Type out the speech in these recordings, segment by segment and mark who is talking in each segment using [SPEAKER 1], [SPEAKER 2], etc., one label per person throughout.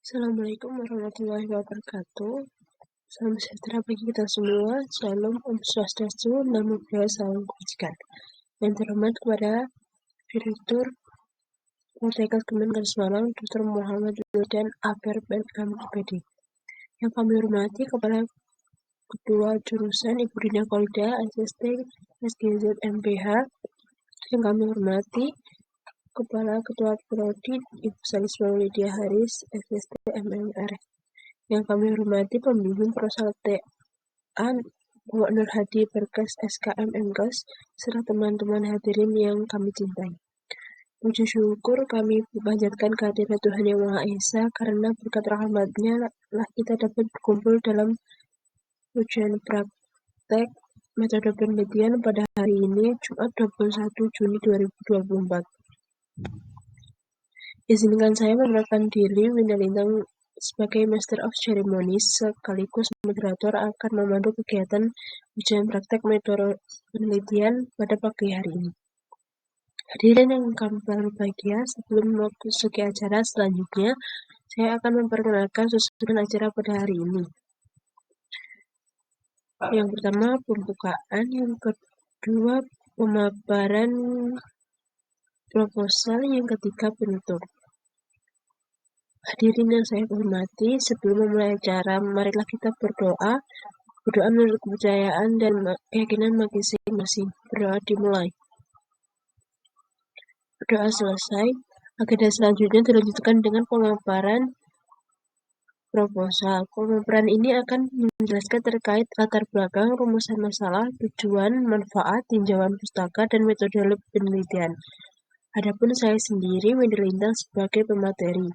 [SPEAKER 1] Assalamualaikum warahmatullahi wabarakatuh. Salam sejahtera bagi kita semua. Shalom, Om Swastiastu, Namo Buddhaya, Salam Kebajikan. Yang terhormat kepada Direktur Poltekkes Kemenkes Malang, Dr. Muhammad Wildan Aper MPD. Yang kami hormati Kepala Kedua Jurusan Ibu Dina Kolda, SST, SGZ, MPH. Yang kami hormati Kepala Ketua Prodi Ibu Salisma Lydia Haris, SST, MMR. Yang kami hormati Pembimbing Prosaltean Bapak Nur Hadi Berkes SKM MKes serta teman-teman hadirin yang kami cintai. Puji syukur kami panjatkan kehadirat Tuhan Yang Maha Esa karena berkat rahmat-Nya lah kita dapat berkumpul dalam ujian praktek metode penelitian pada hari ini Jumat 21 Juni 2024. Izinkan saya memperkenalkan diri Winda Lintang sebagai Master of Ceremonies sekaligus moderator akan memandu kegiatan ujian praktek metode penelitian pada pagi hari ini. Hadirin yang kami berbahagia, sebelum memasuki acara selanjutnya, saya akan memperkenalkan susunan acara pada hari ini. Yang pertama pembukaan, yang kedua pemaparan proposal, yang ketiga penutup. Hadirin yang saya hormati, sebelum memulai acara, marilah kita berdoa menurut kepercayaan dan keyakinan masing-masing. Berdoa dimulai. Berdoa selesai, agenda selanjutnya dilanjutkan dengan pemaparan proposal. Pemaparan ini akan menjelaskan terkait latar belakang, rumusan masalah, tujuan, manfaat, tinjauan pustaka, dan metode penelitian. Adapun saya sendiri, Windy Lintang, sebagai pemateri.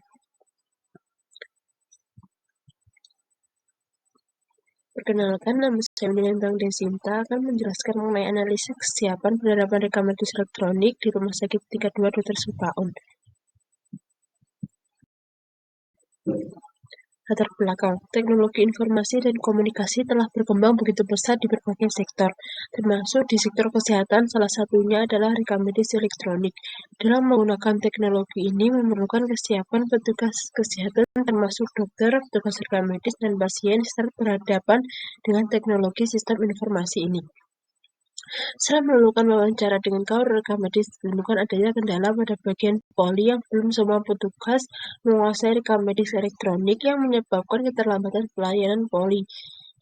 [SPEAKER 1] Perkenalkan, nama saya Windy Lintang Desinta akan menjelaskan mengenai analisis kesiapan penerapan rekam medis elektronik di Rumah Sakit Tingkat 2 Dr. Supaun. Latar belakang, teknologi informasi dan komunikasi telah berkembang begitu pesat di berbagai sektor, termasuk di sektor kesehatan. Salah satunya adalah rekam medis elektronik. Dalam menggunakan teknologi ini memerlukan kesiapan petugas kesehatan termasuk dokter, petugas rekam medis, dan pasien serta berhadapan dengan teknologi sistem informasi ini. Setelah melakukan wawancara dengan kaur rekam medis, ditemukan adanya kendala pada bagian poli yang belum semua petugas menguasai rekam medis elektronik yang menyebabkan keterlambatan pelayanan poli.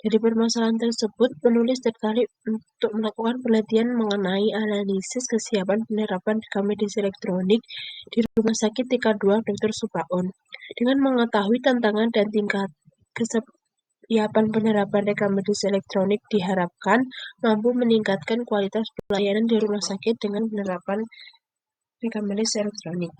[SPEAKER 1] Dari permasalahan tersebut, penulis tertarik untuk melakukan penelitian mengenai analisis kesiapan penerapan rekam medis elektronik di Rumah Sakit Tingkat 2 Dr. Supaun. Dengan mengetahui tantangan dan tingkat kesiapan penerapan rekam medis elektronik diharapkan mampu meningkatkan kualitas pelayanan di rumah sakit dengan penerapan rekam medis elektronik.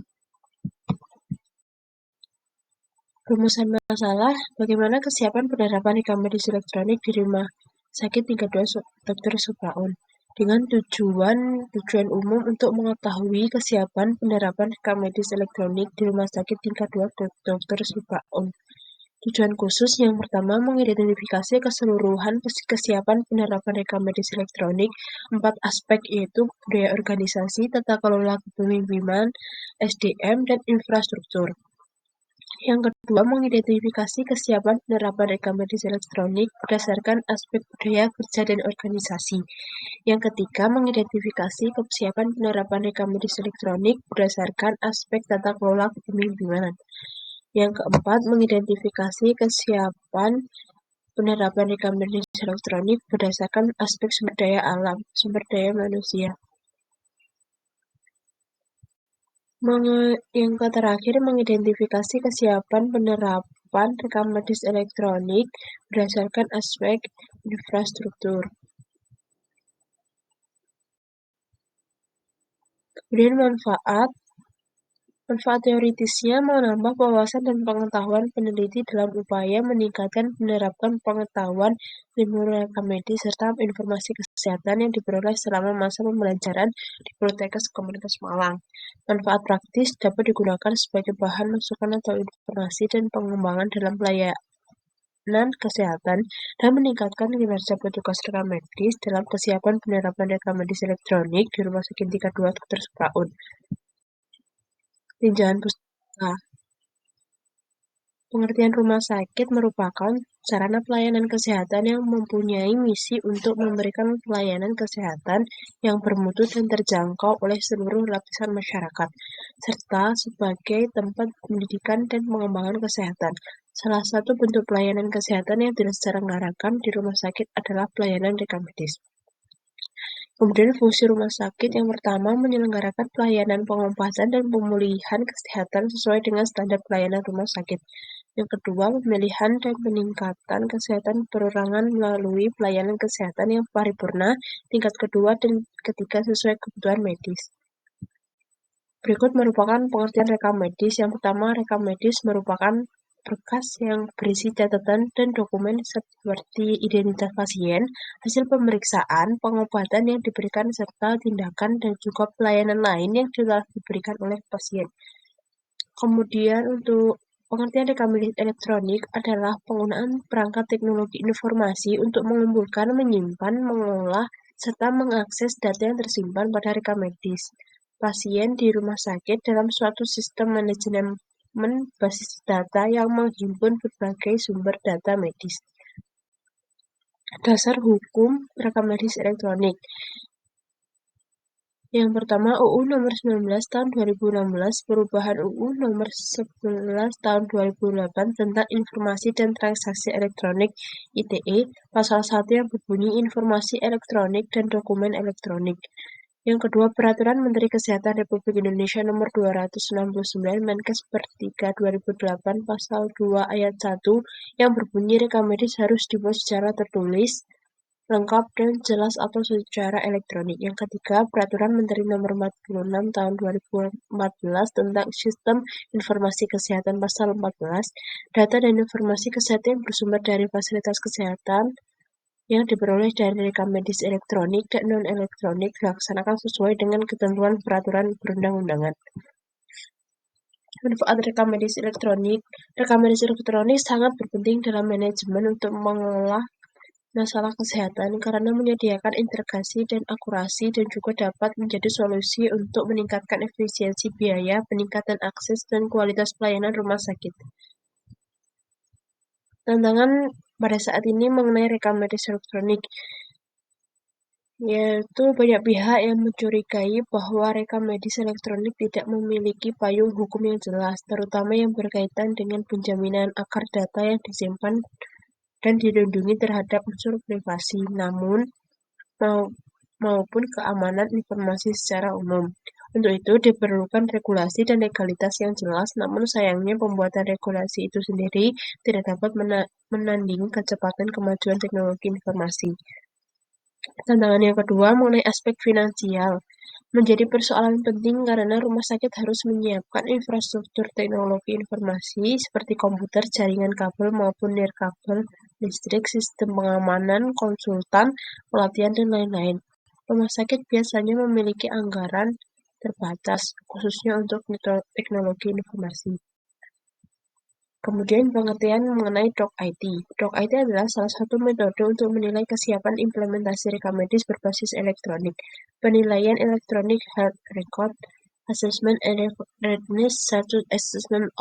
[SPEAKER 1] Rumusan masalah, bagaimana kesiapan penerapan rekam medis elektronik di Rumah Sakit Tingkat 2 Dr. Supaun. Dengan tujuan umum untuk mengetahui kesiapan penerapan rekam medis elektronik di Rumah Sakit Tingkat 2 Dr. Supaun. Tujuan khusus yang pertama, mengidentifikasi keseluruhan kesiapan penerapan rekam medis elektronik 4 aspek, yaitu budaya organisasi, tata kelola kepemimpinan, SDM, dan infrastruktur. Yang kedua, mengidentifikasi kesiapan penerapan rekam medis elektronik berdasarkan aspek budaya kerja dan organisasi. Yang ketiga, mengidentifikasi kesiapan penerapan rekam medis elektronik berdasarkan aspek tata kelola kepemimpinan. Yang keempat, mengidentifikasi kesiapan penerapan rekam medis elektronik berdasarkan aspek sumber daya alam, sumber daya manusia. Yang terakhir, mengidentifikasi kesiapan penerapan rekam medis elektronik berdasarkan aspek infrastruktur. Kemudian manfaat teoritisnya menambah wawasan dan pengetahuan peneliti dalam upaya meningkatkan penerapan pengetahuan ilmu rekam medis serta informasi kesehatan yang diperoleh selama masa pembelajaran di Poltekkes Kemenkes Malang. Manfaat praktis dapat digunakan sebagai bahan masukan atau informasi dan pengembangan dalam pelayanan kesehatan dan meningkatkan kinerja petugas rekam medis dalam kesiapan penerapan rekam medis elektronik di Rumah Sakit Tingkat 2 Dr. Supaun. Tinjauan pustaka. Pengertian rumah sakit merupakan sarana pelayanan kesehatan yang mempunyai misi untuk memberikan pelayanan kesehatan yang bermutu dan terjangkau oleh seluruh lapisan masyarakat, serta sebagai tempat pendidikan dan pengembangan kesehatan. Salah satu bentuk pelayanan kesehatan yang diselenggarakan di rumah sakit adalah pelayanan rekam medis. Kemudian fungsi rumah sakit yang pertama menyelenggarakan pelayanan pengobatan dan pemulihan kesehatan sesuai dengan standar pelayanan rumah sakit. Yang kedua, pemilihan dan peningkatan kesehatan perorangan melalui pelayanan kesehatan yang paripurna tingkat kedua dan ketiga sesuai kebutuhan medis. Berikut merupakan pengertian rekam medis. Yang pertama, rekam medis merupakan berkas yang berisi catatan dan dokumen seperti identitas pasien, hasil pemeriksaan, pengobatan yang diberikan, serta tindakan dan juga pelayanan lain yang telah diberikan oleh pasien. Kemudian untuk pengertian rekam medis elektronik adalah penggunaan perangkat teknologi informasi untuk mengumpulkan, menyimpan, mengolah, serta mengakses data yang tersimpan pada rekam medis pasien di rumah sakit dalam suatu sistem manajemen basis data yang menghimpun berbagai sumber data medis. Dasar hukum rekam medis elektronik. Yang pertama, UU Nomor 19 Tahun 2016, perubahan UU Nomor 11 Tahun 2008 tentang Informasi dan Transaksi Elektronik (ITE), pasal 1 yang berbunyi Informasi Elektronik dan Dokumen Elektronik. Yang kedua, Peraturan Menteri Kesehatan Republik Indonesia Nomor 269 Menkes per 3 2008 pasal 2 ayat 1 yang berbunyi rekam medis harus dibuat secara tertulis, lengkap dan jelas atau secara elektronik. Yang ketiga, Peraturan Menteri Nomor 46 Tahun 2014 tentang Sistem Informasi Kesehatan pasal 14, data dan informasi kesehatan yang bersumber dari fasilitas kesehatan yang diperoleh dari rekam medis elektronik dan non-elektronik dilaksanakan sesuai dengan ketentuan peraturan perundang-undangan. Manfaat rekam medis elektronik. Rekam medis elektronik sangat berpenting dalam manajemen untuk mengolah masalah kesehatan karena menyediakan integrasi dan akurasi dan juga dapat menjadi solusi untuk meningkatkan efisiensi biaya, peningkatan akses, dan kualitas pelayanan rumah sakit. Tantangan pada saat ini mengenai rekam medis elektronik, yaitu banyak pihak yang mencurigai bahwa rekam medis elektronik tidak memiliki payung hukum yang jelas, terutama yang berkaitan dengan penjaminan agar data yang disimpan dan dilindungi terhadap unsur privasi, maupun keamanan informasi secara umum. Untuk itu diperlukan regulasi dan legalitas yang jelas, namun sayangnya pembuatan regulasi itu sendiri tidak dapat menandingi kecepatan kemajuan teknologi informasi. Tantangan yang kedua mengenai aspek finansial menjadi persoalan penting karena rumah sakit harus menyiapkan infrastruktur teknologi informasi seperti komputer, jaringan kabel maupun nirkabel, listrik, sistem pengamanan, konsultan, pelatihan, dan lain-lain. Rumah sakit biasanya memiliki anggaran terbatas, khususnya untuk teknologi informasi. Kemudian pengertian mengenai DocIT. DocIT adalah salah satu metode untuk menilai kesiapan implementasi rekam medis berbasis elektronik. Penilaian Electronic Health Record Assessment and Readiness Status Assessment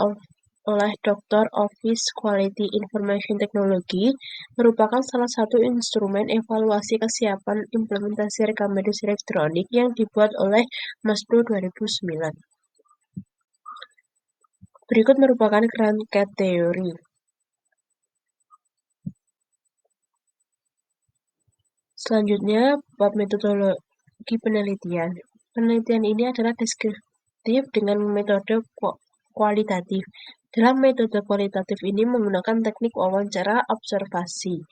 [SPEAKER 1] oleh Dr. Office Quality Information Technology merupakan salah satu instrumen evaluasi kesiapan implementasi rekam medis elektronik yang dibuat oleh Maspro 2009. Berikut merupakan kerangka teori. Selanjutnya, bab metodologi penelitian. Penelitian ini adalah deskriptif dengan metode kualitatif. Dalam metode kualitatif ini menggunakan teknik wawancara observasi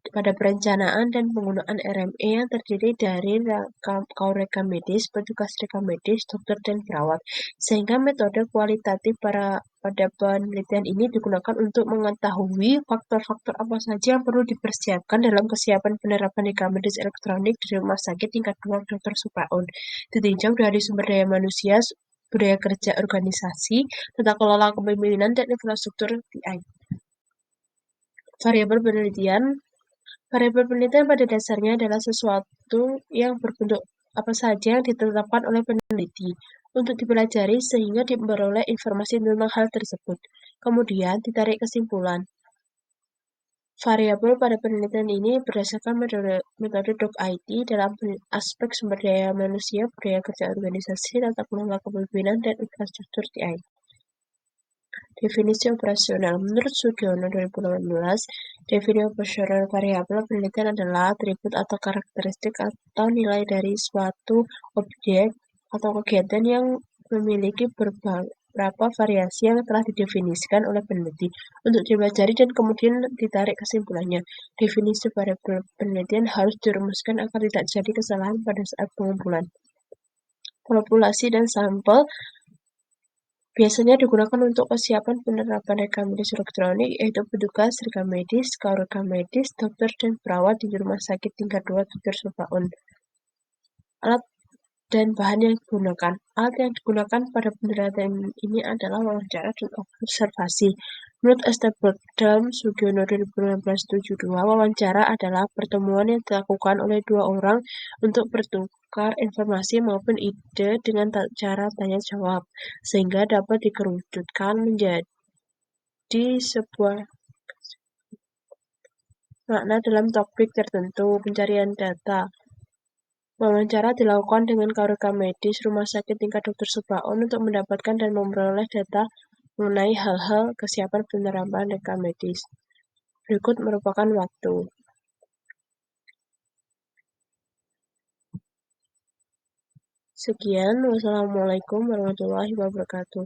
[SPEAKER 1] pada perencanaan dan penggunaan RME yang terdiri dari rekam medis, petugas rekam medis, dokter, dan perawat. Sehingga metode kualitatif pada penelitian ini digunakan untuk mengetahui faktor-faktor apa saja yang perlu dipersiapkan dalam kesiapan penerapan rekam medis elektronik di rumah sakit tingkat 2 Dr. Supraun. Ditinjau dari sumber daya manusia, budaya kerja organisasi, tata kelola kepemimpinan, dan infrastruktur TI. Variabel penelitian. Variabel penelitian pada dasarnya adalah sesuatu yang berbentuk apa saja yang ditetapkan oleh peneliti. untuk dipelajari sehingga diperoleh informasi tentang hal tersebut. Kemudian ditarik kesimpulan. Variabel pada penelitian ini berdasarkan metode DocIT dalam aspek sumber daya manusia, budaya kerja organisasi, tata kelola kepemimpinan, dan infrastruktur TI. Definisi operasional. Menurut Sugiono 2018, definisi operasional variabel penelitian adalah atribut atau karakteristik atau nilai dari suatu objek atau kegiatan yang memiliki beberapa variasi yang telah didefinisikan oleh peneliti untuk dipelajari dan kemudian ditarik kesimpulannya. Definisi variabel penelitian harus dirumuskan agar tidak terjadi kesalahan pada saat pengumpulan. Populasi dan sampel biasanya digunakan untuk kesiapan penerapan rekam medis elektronik, yaitu petugas, rekam medis, rekam medis, dokter, dan perawat di rumah sakit tingkat 2 Dr. Subaun. Alat dan bahan yang digunakan. Alat yang digunakan pada penelitian ini adalah wawancara dan observasi. Menurut Esterbrook dalam Sugiono 2019-72, wawancara adalah pertemuan yang dilakukan oleh dua orang untuk bertukar informasi maupun ide dengan cara tanya jawab, sehingga dapat dikerucutkan menjadi sebuah makna dalam topik tertentu. Pencarian data. Wawancara dilakukan dengan rekam medis rumah sakit tingkat Dr. Subaun untuk mendapatkan dan memperoleh data mengenai hal-hal kesiapan penerapan rekam medis. Berikut merupakan waktu. Sekian, wassalamualaikum warahmatullahi wabarakatuh.